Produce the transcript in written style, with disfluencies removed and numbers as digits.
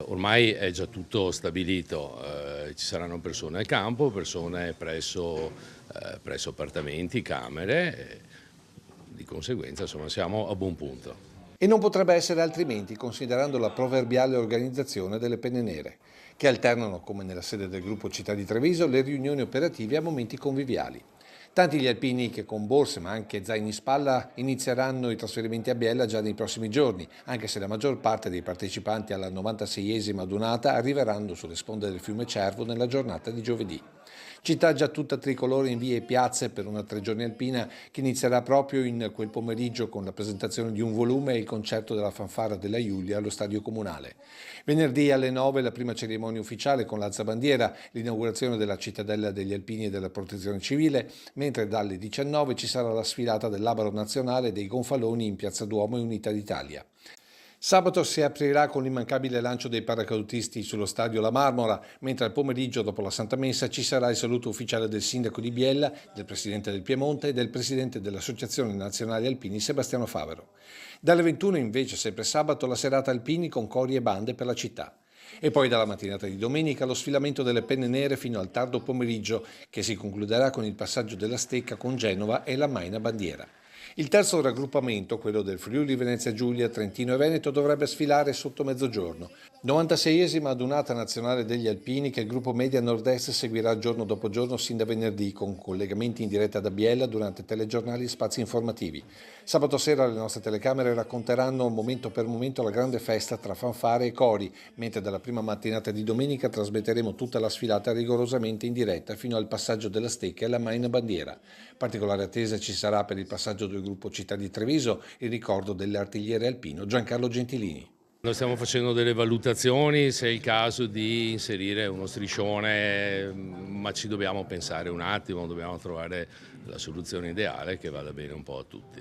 Ormai è già tutto stabilito, ci saranno persone al campo, persone presso appartamenti, camere, e di conseguenza insomma, siamo a buon punto. E non potrebbe essere altrimenti considerando la proverbiale organizzazione delle penne nere, che alternano, come nella sede del gruppo Città di Treviso, le riunioni operative a momenti conviviali. Tanti gli alpini che con borse ma anche zaini in spalla inizieranno i trasferimenti a Biella già nei prossimi giorni, anche se la maggior parte dei partecipanti alla 96esima adunata arriveranno sulle sponde del fiume Cervo nella giornata di giovedì. Città già tutta tricolore in vie e piazze per una 3 giorni alpina che inizierà proprio in quel pomeriggio con la presentazione di un volume e il concerto della fanfara della Giulia allo Stadio Comunale. Venerdì alle 9 la prima cerimonia ufficiale con l'alzabandiera, l'inaugurazione della cittadella degli alpini e della protezione civile, mentre dalle 19 ci sarà la sfilata dell'Abaro Nazionale dei Gonfaloni in Piazza Duomo e Unità d'Italia. Sabato si aprirà con l'immancabile lancio dei paracadutisti sullo stadio La Marmora, mentre al pomeriggio, dopo la Santa Messa, ci sarà il saluto ufficiale del sindaco di Biella, del presidente del Piemonte e del presidente dell'Associazione Nazionale Alpini Sebastiano Favero. Dalle 21 invece, sempre sabato, la serata alpini con cori e bande per la città. E poi dalla mattinata di domenica lo sfilamento delle penne nere fino al tardo pomeriggio, che si concluderà con il passaggio della stecca con Genova e la Maina Bandiera. Il terzo raggruppamento, quello del Friuli Venezia Giulia, Trentino e Veneto, dovrebbe sfilare sotto mezzogiorno. 96esima adunata nazionale degli alpini che il gruppo Media Nord-Est seguirà giorno dopo giorno sin da venerdì con collegamenti in diretta da Biella durante telegiornali e spazi informativi. Sabato sera le nostre telecamere racconteranno momento per momento la grande festa tra fanfare e cori, mentre dalla prima mattinata di domenica trasmetteremo tutta la sfilata rigorosamente in diretta fino al passaggio della stecca e alla Maina Bandiera. Particolare attesa ci sarà per il passaggio del gruppo Città di Treviso il ricordo dell'artigliere alpino Giancarlo Gentilini. Noi stiamo facendo delle valutazioni se è il caso di inserire uno striscione, ma ci dobbiamo pensare un attimo, dobbiamo trovare la soluzione ideale che vada bene un po' a tutti.